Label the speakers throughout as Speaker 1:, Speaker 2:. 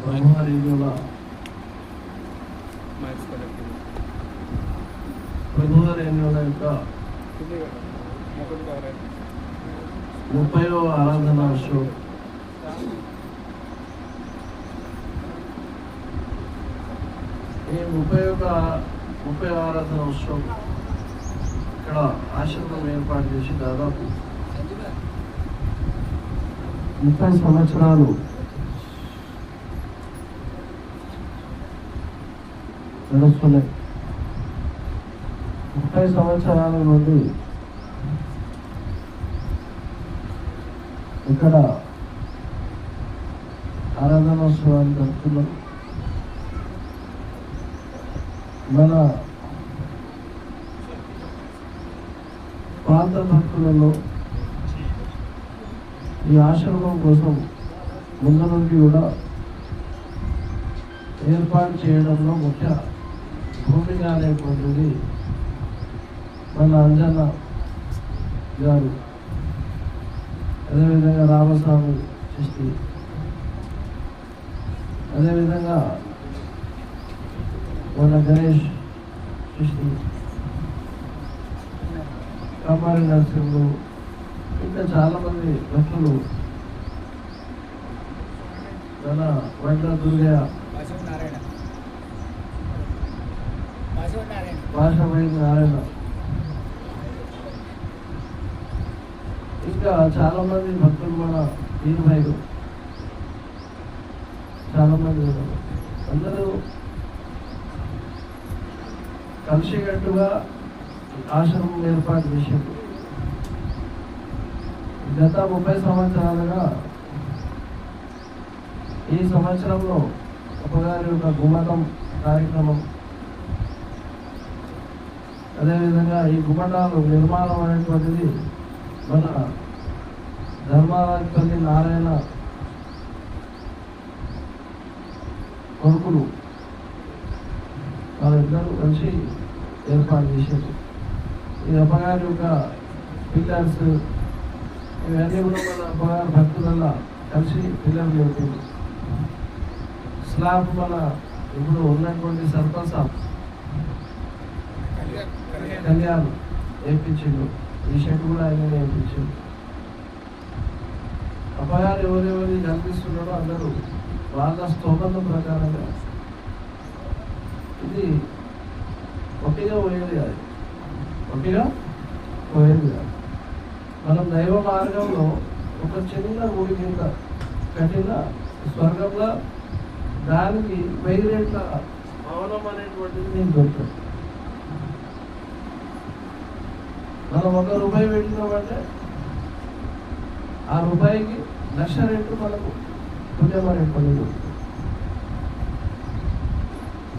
Speaker 1: బ్రహ్మరీయుల ప్రభువరేణ్యుల యొక్క 30వ ఆరాధన షో ఈ 30 ఆరాధన ఉత్సవం ఇక్కడ ఆశ్రమం ఏర్పాటు చేసి దాదాపు 30 సంవత్సరాలు నడుస్తున్నాయి. 30 సంవత్సరాల నుండి ఇక్కడ ఆరాధనోత్సవాన్ని జరుపుతున్నాం. మన ప్రాంత భక్తులలో ఈ ఆశ్రమం కోసం ముందు నుండి కూడా ఏర్పాటు చేయడంలో ముఖ్య భూమిక అనేటువంటిది మన అంజన్న గారు, అదేవిధంగా రామస్వామి సృష్టి, అదేవిధంగా మన గణేష్ సృష్టి, కమ్మారి నరసింహులు, ఇంకా చాలామంది భక్తులు, మన వంట దుర్గయ్య, భాషమై నారాయణ, ఇంకా చాలామంది భక్తులు, మన వీరుభైలు చాలామంది అందరూ కలిసికట్టుగా ఆశ్రమం ఏర్పాటు చేశారు. గత 30 సంవత్సరాలుగా ఈ సంవత్సరంలో అప్పగారి యొక్క గుమ్మటం కార్యక్రమం, అదేవిధంగా ఈ గుమ్మటాలు నిర్మాణం అనేటువంటిది మన ధర్మరాజపల్లి నారాయణ కొడుకులు వాళ్ళిద్దరూ కలిసి ఏర్పాటు చేశారు. ఈ అప్పగారి యొక్క పిల్లర్స్ ఇవన్నీ కూడా మన అప్పగారి భక్తులలో కలిసి పిల్లర్లు పెట్టింది. స్లాబ్ మన ఇప్పుడు ఉన్నటువంటి సర్పంచ్ కళ్యాణ్ వేయించిండు, ఈ షెడ్ కూడా ఆయన వేయించిండు. అప్పగారు ఎవరెవరి కల్పిస్తున్నారో అందరూ వాళ్ళ స్తోమత ప్రకారంగా, ఇది ఒట్టిగా పోయేది కాదు, మనం దైవ మార్గంలో ఒక చిన్న గుడి కింద కట్టిన స్వర్గంలో దానికి 1000 రెట్ల భవనం అనేటువంటిది నేను దొరుకుతుంది. మనం ₹1 పెట్టినామంటే ఆ రూపాయికి 1,00,000 రెట్లు మనకు పుణ్యం అనేటువంటిది.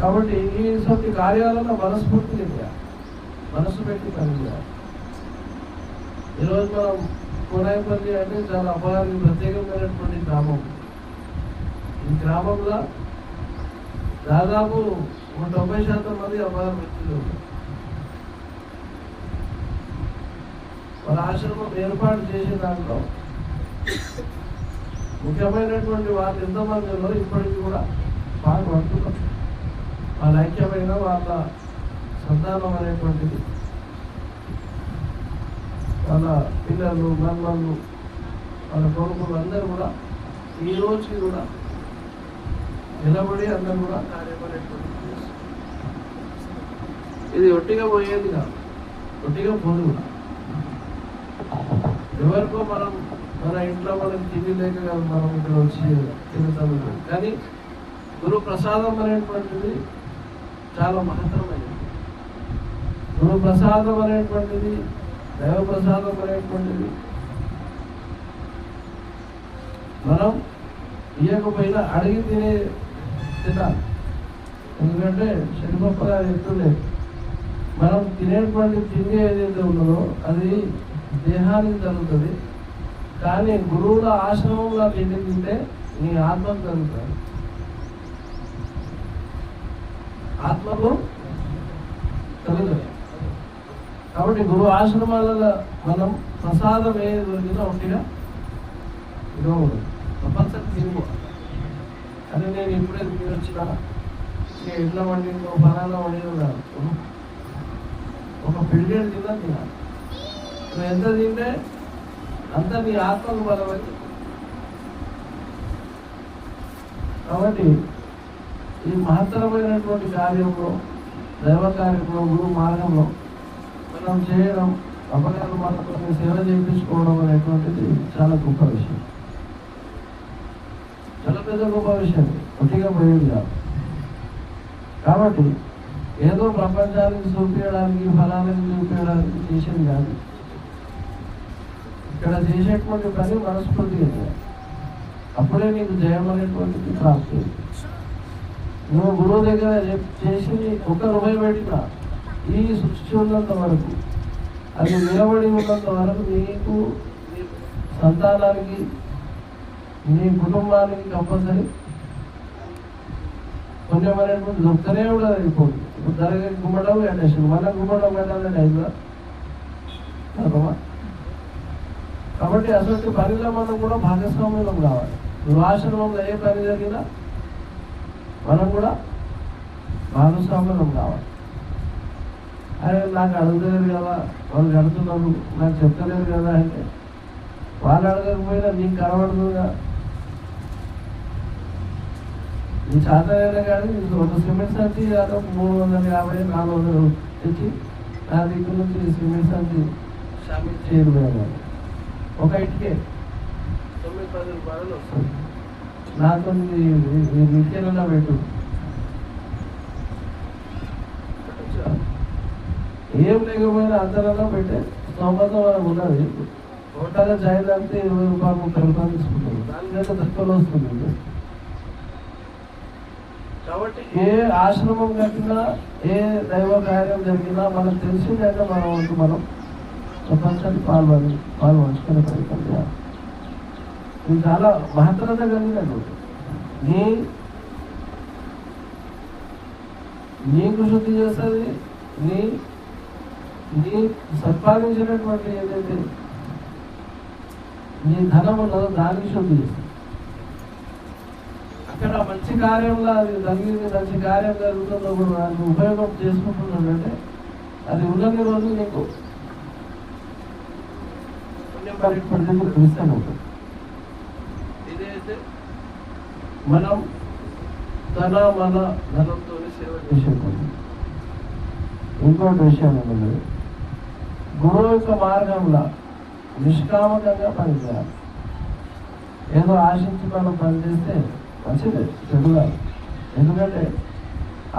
Speaker 1: కాబట్టి ఈ కార్యాలను మనస్ఫూర్తిగా మనసు పెట్టి పనిచేయాలి. ఈరోజు మనం కోనాయిపల్లి అంటే చాలా అపగారికి ప్రత్యేకమైనటువంటి గ్రామం. ఈ గ్రామంలో దాదాపు 90% మంది అపగారు వ్యక్తులు. వాళ్ళ ఆశ్రమం ఏర్పాటు చేసే దాంట్లో ముఖ్యమైనటువంటి వాళ్ళు ఎంతమంది ఉన్నారో ఇప్పటికీ కూడా పాల్పడుతున్నారు. వాళ్ళ ఐక్యమైన వాళ్ళ సంతానం అనేటువంటిది, వాళ్ళ పిల్లలు, మన్మలు, వాళ్ళ కొడుకులు అందరూ కూడా ఈ రోజుకి కూడా నిలబడి అందరూ కూడా కార్యపడేటువంటి. ఇది ఒట్టిగా పోయేది కాదు, ఒట్టిగా పోదు కూడా. ఎవరికో మన ఇంట్లో మనకి తిండి లేక కాదు మనం ఇక్కడ వచ్చి తిరుగుతాము. కానీ గురు ప్రసాదం అనేటువంటిది చాలా మహత్తరమైనది. గురు ప్రసాదం అనేటువంటిది, దైవ ప్రసాదం అనేటువంటిది మనం ఇయ్యకపోయినా అడిగి తినాలి. ఎందుకంటే శనిగొప్పగా చెప్తుండే, మనం తినేటువంటి తిండి ఏదైతే ఉన్నదో అది దేహానికి జరుగుతుంది, కానీ గురువుల ఆశ్రమంలో తిండి తింటే నీ ఆత్మకు జరుగుతుంది. ఆత్మకు కలుగుతుంది. కాబట్టి గురువు ఆశ్రమాలలో మనం ప్రసాదం ఏది దొరికినా ఒంటిగా ఇవ్వకూడదు, తప్పనిసరి తిరుగుకోవాలి. అని నేను ఇప్పుడే మీరు వచ్చిన ఎట్లా వండి ఫలానా వండిన కాదు, ఒక పిడిగేడు తినాలి. నువ్వు ఎంత తింటే అంత నీ ఆత్మకు బలమని. కాబట్టి ఈ మహత్తరమైనటువంటి కార్యంలో, దైవ కార్యంలో, గురు మార్గంలో మనం చేయడం, అపకారం మనతో సేవ చేయించుకోవడం అనేటువంటిది చాలా గొప్ప విషయం, చాలా పెద్ద గొప్ప విషయం, ఒట్టిగా పోయేది కాదు. కాబట్టి ఏదో ప్రపంచానికి చూపించడానికి, ఫలానికి చూపించడానికి చేసేది కాదు. ఇక్కడ చేసేటువంటి పని మనస్ఫూర్తిగా చేయాలి. అప్పుడే నీకు జయం అనేటువంటిది ప్రాప్తి. నువ్వు గురువు దగ్గర చేసి ₹1 పెట్టినా ఈ సృష్టి ఉన్నంత వరకు, అది నిలబడి ఉన్నంత వరకు నీకు, నీ సంతానానికి, నీ కుటుంబానికి కంపల్సరీ పుణ్యం అనేటువంటి దొరుకుతూనే ఉండదు. అయిపోతుంది. ఇప్పుడు ధరగా గుమ్మడం ఎండేసాడు, మళ్ళీ గుమ్మడం పెట్టాలని అయిపోయిందా? కాబట్టి అసలు పనిలో మనం కూడా భాగస్వామ్యం కావాలి. ఆశ్రమంలో ఏ పని జరిగినా మనం కూడా భాగస్వామ్యం కావాలి. అదే నాకు అడుగుతలేదు కదా, వాళ్ళు అడుగుతున్నారు, నాకు చెప్తలేదు కదా అంటే వాళ్ళు అడగకపోయినా నీకు కనబడుతుందిగా. నీ చేతనైనా కానీ ఒక సిమెంట్ సంచి 350, 400 తెచ్చి నా దగ్గర నుంచి సిమెంట్ సంచి షామిల్ చేయరు. ఒక ఇటుకే 9-10 రూపాయలు వస్తుంది. నాతో ఇటుకైనా పెట్టు, ఏం లేకపోయినా అంతలో పెట్టే స్తోమత మనకు ఉన్నది. టోటల్గా చాయ్ తాగితే ₹20, ₹30 తీసుకుంటారు. దానికంటే తక్కువలో వస్తుంది. కాబట్టి ఏ ఆశ్రమం కట్టినా, ఏ దైవ కార్యం జరిగినా మనకు తెలిసిందంటే మనం వంతు మనం ప్రపంచాన్ని పాల్పంచుకునే ప్రయత్నం చేయాలి. ఇది చాలా మహత్తరత కలిగినటువంటి నీకు శుద్ధి చేస్తుంది. నీ సంపాదించినటువంటి ఏదైతే నీ ధనం ఉన్నదో దానికి శుద్ధి చేస్తుంది. అక్కడ మంచి కార్యంలో అది జరిగింది, మంచి కార్యం జరుగుతుందో కూడా దాన్ని ఉపయోగం చేసుకుంటున్నాడంటే అది ఉన్నన్ని రోజులు నీకు పుణ్యం పరిపడితే తెలుస్తూనే ఉంటుంది. ఇదైతే మనం మన ధనంతో సేవ చేసేటువంటి ఇంకోటి విషయం ఉన్నది, గురువు యొక్క మార్గంలో నిష్కామకంగా పనిచేయాలి. ఏదో ఆశించి మనం పనిచేస్తే మంచిదే, చెడు కాదు. ఎందుకంటే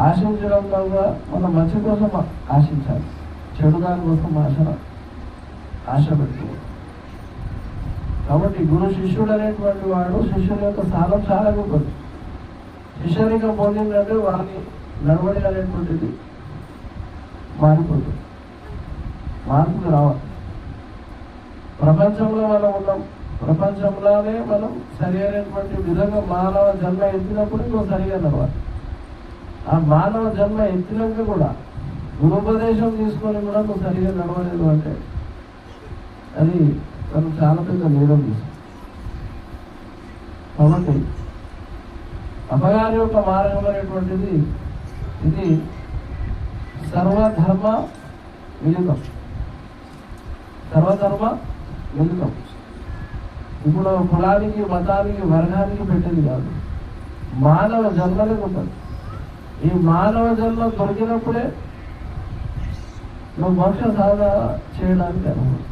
Speaker 1: ఆశించడం వల్ల మనం మంచి కోసం ఆశించాలి, చెడు దాని కోసం ఆశ పెట్టుకోవాలి. కాబట్టి గురు శిష్యుడు అనేటువంటి వాడు శిష్యుని యొక్క స్థానం చాలా గొప్పది. శిష్యరికం పొందిందంటే వాడిని నడవడి అనేటువంటిది మారిపోతుంది, మార్పుకు రావాలి. ప్రపంచంలో మనం ఉన్నాం, ప్రపంచంలోనే మనం సరి అయినటువంటి విధంగా మానవ జన్మ ఎత్తినప్పుడు నువ్వు సరిగా నడవాలి. ఆ మానవ జన్మ ఎత్తినాక కూడా గురుపదేశం తీసుకొని కూడా నువ్వు సరిగా నడవలేదు అంటే అది తను చాలా పెద్ద నేరం తీసుకుంది. కాబట్టి అపగారి యొక్క మార్గం అనేటువంటిది ఇది సర్వధర్మ మిళితం, సర్వధర్మ మిళితం. ఇప్పుడు కులానికి, మతానికి, వర్గానికి పెట్టింది కాదు, మానవ జన్మలకు ఉంటుంది. ఈ మానవ జన్మ దొరికినప్పుడే నువ్వు మోక్ష సాధన చేయడానికి అనుభవం.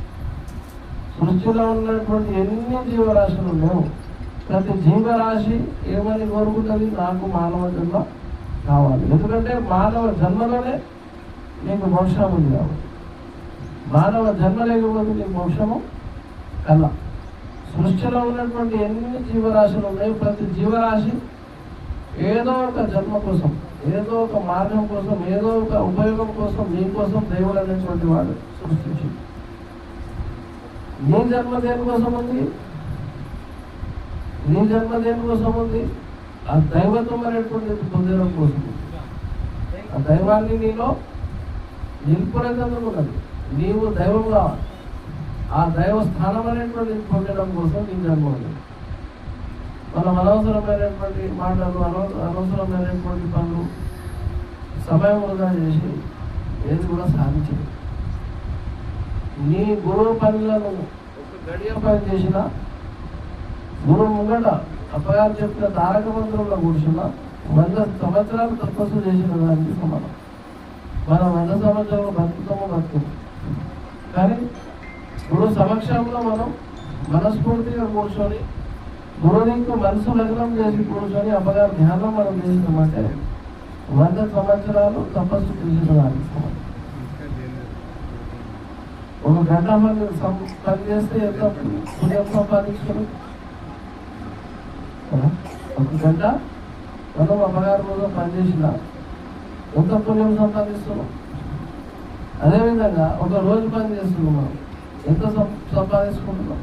Speaker 1: సృష్టిలో ఉన్నటువంటి ఎన్ని జీవరాశులు లేవు, ప్రతి జీవరాశి ఏమని కోరుకుంటుంది, నాకు మానవ జన్మ కావాలి. ఎందుకంటే మానవ జన్మలోనే నీకు మోక్షం ఉంది కాబట్టి. మానవ జన్మ లేకపోతే నీకు మోక్షము కల్లా. సృష్టిలో ఉన్నటువంటి ఎన్ని జీవరాశులు ఉన్నాయి, ప్రతి జీవరాశి ఏదో ఒక జన్మ కోసం, ఏదో ఒక మార్గం కోసం, ఏదో ఒక ఉపయోగం కోసం, నీకోసం దేవుడు అనేటువంటి వాడు సృష్టించింది. నీ జన్మ దేనికోసం ఉంది? నీ జన్మ దేనికోసం ఉంది? ఆ దైవత్వం అనేటువంటిది పొందడం కోసం. ఆ దైవాన్ని నీలో నిలుపుకునేందుకు ఉన్నది. నీవు దైవం కావాలి. ఆ దైవ స్థానం అనేటువంటిది పొందడం కోసం నీ జన్మ ఉంది. మనం అనవసరమైనటువంటి మాటలు అనవసరమైనటువంటి పనులు సమయం వృధా చేసి ఏది కూడా సాధించదు. నీ గురువు పనులను ఒక గడియ పని చేసిన గురువు ముంగట అప్పగారు చెప్పిన తారక మంత్రంలో కూర్చున్నా 100 సంవత్సరాలు తపస్సు చేసిన దానికి సమానం. మనం 100 సంవత్సరాలు బతుకుతాము. కానీ గురువు సమక్షంలో మనం మనస్ఫూర్తిగా కూర్చొని గురువునికి మనసు లగ్నం చేసి కూర్చొని అప్పగారు ధ్యానం మనం చేసినామంటే 100 సంవత్సరాలు తపస్సు చేసిన దానికి సమానం. ఒక గంట పని చేస్తే ఎంత పుణ్యం సంపాదించుకోరు? ఒక గంట మనం అమ్మగారి రోజు పనిచేసిన ఎంత పుణ్యం సంపాదిస్తున్నాం. అదేవిధంగా ఒక రోజు పని చేస్తున్నాం, మనం ఎంత సంపాదించుకుంటున్నాం.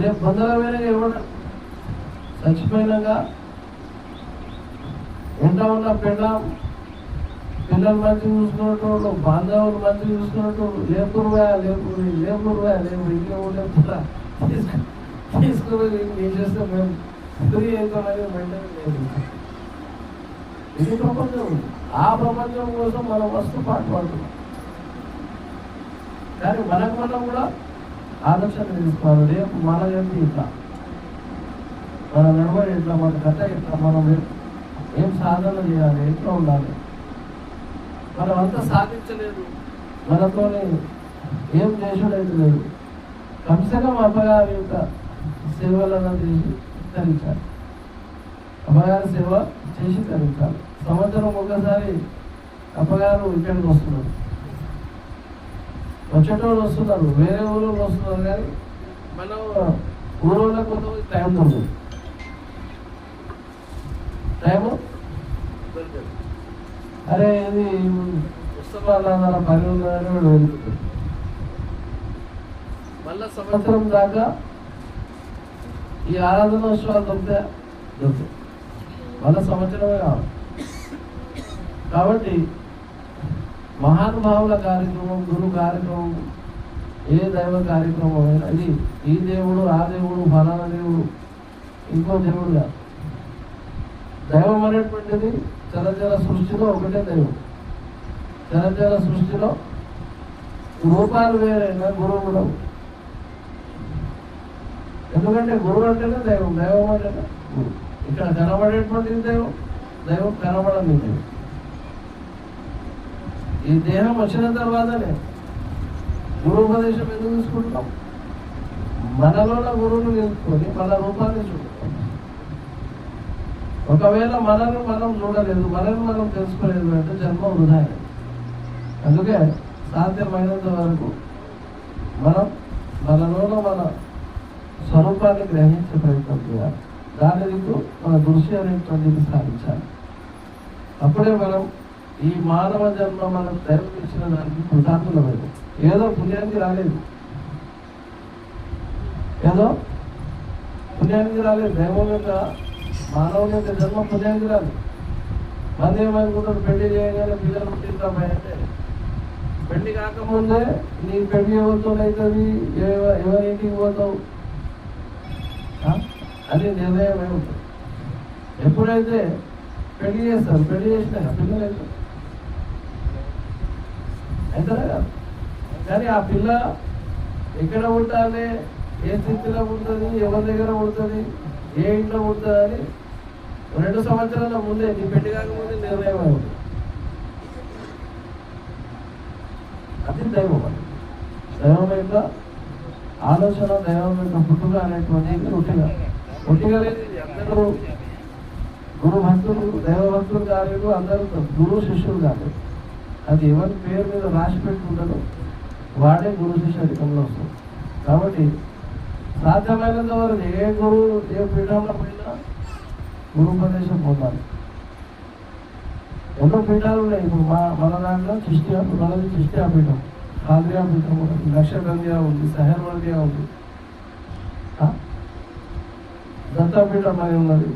Speaker 1: రేపు బంధువులమైన ఇవ్వడం చచ్చిపోయినాక ఎంత ఉన్న పిల్లలు మంచిగా చూసుకునేటోళ్ళు, బాంధవులు మంచిగా చూసుకునేటోళ్ళు లేపురువా ఇంట్లో లేపురా తీసుకుని ఏం చేస్తే మేము ఫ్రీ అవుతామని వెంటనే లేదు. ఇది ప్రపంచం ఉంది. ఆ ప్రపంచం కోసం మనం వస్తూ పాటుపడుతున్నాం. కానీ మనం కూడా ఆలోచన తీసుకోవాలి. రేపు మన ఏంటి ఇట్లా, మన నడవడి ఎట్లా, మన కథ ఎట్లా, మనం ఏం సాధన చేయాలి, ఎట్లా ఉండాలి. మనం అంతా సాధించలేదు, మనతో ఏం చేసుడైతే లేదు. కంసకం అమ్మగారి యొక్క సేవలను చేసి తరించాలి. అమ్మగారి సేవ చేసి తరించాలి. సంవత్సరం ఒకసారి అమ్మగారు ఇక్కడికి వస్తున్నారు, వచ్చేటోళ్ళు వస్తున్నారు, వేరే ఊళ్ళో వస్తున్నారు. కానీ మనం ఊళ్ళో కొంతమంది టైం దొరుకుతుంది, టైము దొరకదు. అరే ఇది ఉత్సవాల పని ఉందని వెళ్తుంది. మళ్ళా సంవత్సరం దాకా ఈ ఆరాధనోత్సవాలు దొరుకుతాయి, మళ్ళా సంవత్సరమే కావాలి. కాబట్టి మహానుభావుల కార్యక్రమం, గురు కార్యక్రమం, ఏ దైవ కార్యక్రమం అయినా ఇది ఈ దేవుడు ఆ దేవుడు ఫలానా దేవుడు ఇంకో దేవుడు కాదు. దైవం అనేటువంటిది చరచర సృష్టిలో ఒకటే దైవం. చరచర సృష్టిలో రూపాలు వేరైనా గురువు కూడా. ఎందుకంటే గురువు అంటేనే దైవం, దైవం అంటేనే గురువు. ఇక్కడ కనబడేటువంటిది దైవం, దైవం కనబడని దైవం. ఈ దేహం వచ్చిన తర్వాతనే గురుపదేశం ఎందుకు తీసుకుంటున్నాం? మనలోన గురువుని నిలుపుకొని మన రూపాన్ని చూపుతాం. ఒకవేళ మనల్ని మనం చూడలేదు, మనల్ని మనం తెలుసుకోలేదు అంటే జన్మ వృధా. అందుకే సాధ్యమైనంత వరకు మనం మనలోన మన స్వరూపాన్ని గ్రహించే ప్రయత్నం చేయాలి. దాని దిక్కు మన దృష్టి అనేటువంటిది సాధించాలి. అప్పుడే మనం ఈ మానవ జన్మ మనం దైవం ఇచ్చిన దానికి కృతార్థులమైంది. ఏదో పుణ్యానికి రాలేదు, దైవం యొక్క మానవుని యొక్క జన్మ పుణ్యానికి రాలేదు. మంది ఏమనుకుంటారు, పెళ్లి చేయగానే పిల్లలు పుట్టిందామంటే పెళ్లి కాకముందే నీ పెళ్లి ఎవరితో అవుతుంది, ఎవరింటికి పోతావు అని నిర్ణయం ఏముంటుంది. ఎప్పుడైతే పెళ్లి చేస్తారు, పెళ్లి చేసినాక పిల్లలు అవుతారు అవుతారా కాదు. కానీ ఆ పిల్ల ఎక్కడ పుట్టాలి, ఏ స్థితిలో ఉంటుంది, ఎవరి దగ్గర పుడుతుంది, ఏ ఇంట్లో పుడుతుంది అని 2 సంవత్సరాల ముందే, నీ పెళ్లి కాకముందే నిర్ణయం అవుతుంది. అది దైవం. దైవం యొక్క ఆలోచన, దైవం యొక్క పుట్టుక అనేటువంటిది ఒట్టిగా లేదు. అందరూ గురు భక్తులు, దైవ భక్తులు కాలేదు, అందరూ గురువు శిష్యులు కాలేదు. అది ఎవరి పేరు మీద రాసి పెట్టుకుంటారో వాడే గురు శిష్యరికంలో వస్తుంది. కాబట్టి సాధ్యమైనంత వరకు ఏ గురువు ఏ పీఠంలో పోయినా గురుపదేశం పొందాలి. ఎన్నో పీఠాలు ఉన్నాయి. ఇప్పుడు మన దాంట్లో మనది చిష్టియా పీఠం, కాద్రియా పీఠం ఉంది, లక్షగంధ్యా ఉంది, సహర్వర్దియా ఉంది, దత్తాపీఠం అని ఉన్నది,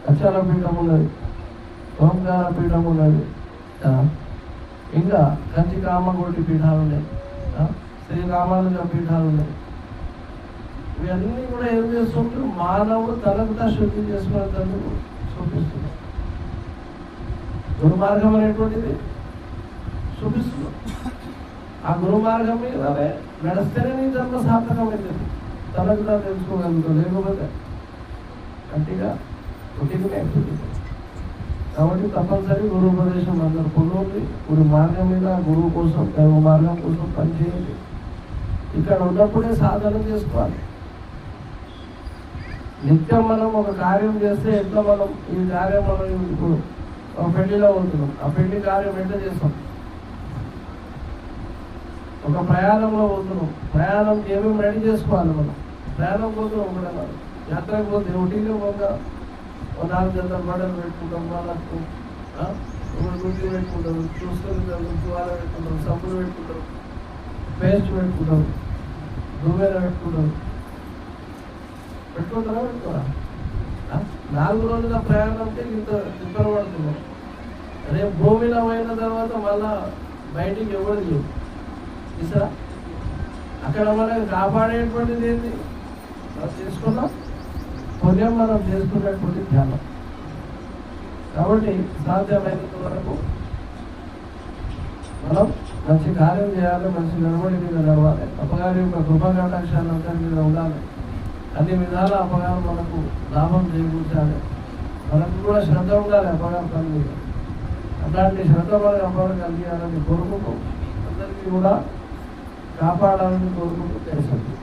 Speaker 1: అక్షర పీఠం ఉన్నది, ఓంకార పీఠం ఉన్నది, ఇంకా కంచి కామకోటి పీఠాలు ఉన్నాయి, శ్రీరామానుజ పీఠాలు ఉన్నాయి. ఇవన్నీ కూడా ఏం చేస్తుంటే మానవుడు తనంతా శుద్ధి చేసుకునేందుకు చూపిస్తున్నాం. గురుమార్గం అనేటువంటిది చూపిస్తున్నాం. ఆ గురుమార్గం మీద నడిస్తేనే నీ జన్మ సార్థకమైంది. తనకు తాను తెలుసుకోగలుగుతాం, లేకపోతే గట్టిగా కొట్టిగా. కాబట్టి తప్పనిసరి గురువు ఉపదేశం అందరు పొందండి. గురు మార్గం మీద గురువు కోసం, దైవ మార్గం కోసం పనిచేయండి. ఇక్కడ ఉన్నప్పుడే సాధన చేసుకోవాలి. నిత్యం మనం ఒక కార్యం చేస్తే ఎట్లా మనం ఈ కార్యం మనం ఇప్పుడు ఒక పెళ్లిలో ఉంటున్నాం, ఆ పెళ్లి కార్యం ఎట్లా చేస్తాం? ఒక ప్రయాణంలో పోతున్నాం, ప్రయాణంకి ఏమేమి రెడీ చేసుకోవాలి మనం? ప్రయాణం పోతున్నాం, ఒకటే యాత్రకు పోతే ఒకటిలో పోగా 4 జతల బట్టలు పెట్టుకుంటాం, వాళ్ళకు గుడ్డి పెట్టుకుంటారు, చూసుకొని తువాల పెట్టుకుంటారు, సబ్బులు పెట్టుకుంటారు, పేస్ట్ పెట్టుకుంటారు, దువ్వెన పెట్టుకుంటారు. పెట్టుకుంటారా పెట్టుకోరా? 4 రోజుల ప్రయాణంకి ఇంత ఇబ్బంది పడుతున్నాం. రేపు భూమిలో అయిన తర్వాత మళ్ళా బయటికి ఎవరు లేవు ఇసరా. అక్కడ మనకి కాపాడేటువంటిది ఏంటి? మనం చేసుకున్నాం పుణ్యం, మనం చేసుకున్నటువంటి ధ్యానం. కాబట్టి సాధ్యమైనంత వరకు మనం మంచి కార్యం చేయాలి, మంచి నడవడి మీద నడవాలి. అపగారి యొక్క కృపకటాక్షాలు అందరి మీద ఉండాలి. అన్ని విధాల అపగారం మనకు లాభం చేకూర్చాలి. మనకు కూడా శ్రద్ధ ఉండాలి అపగారం పని మీద. అట్లాంటి శ్రద్ధ మనకు అపగారం కలిగాలని కోరుకుంటూ అందరికీ కూడా కాపాడాలని కోరుకుంటూ చేశాను.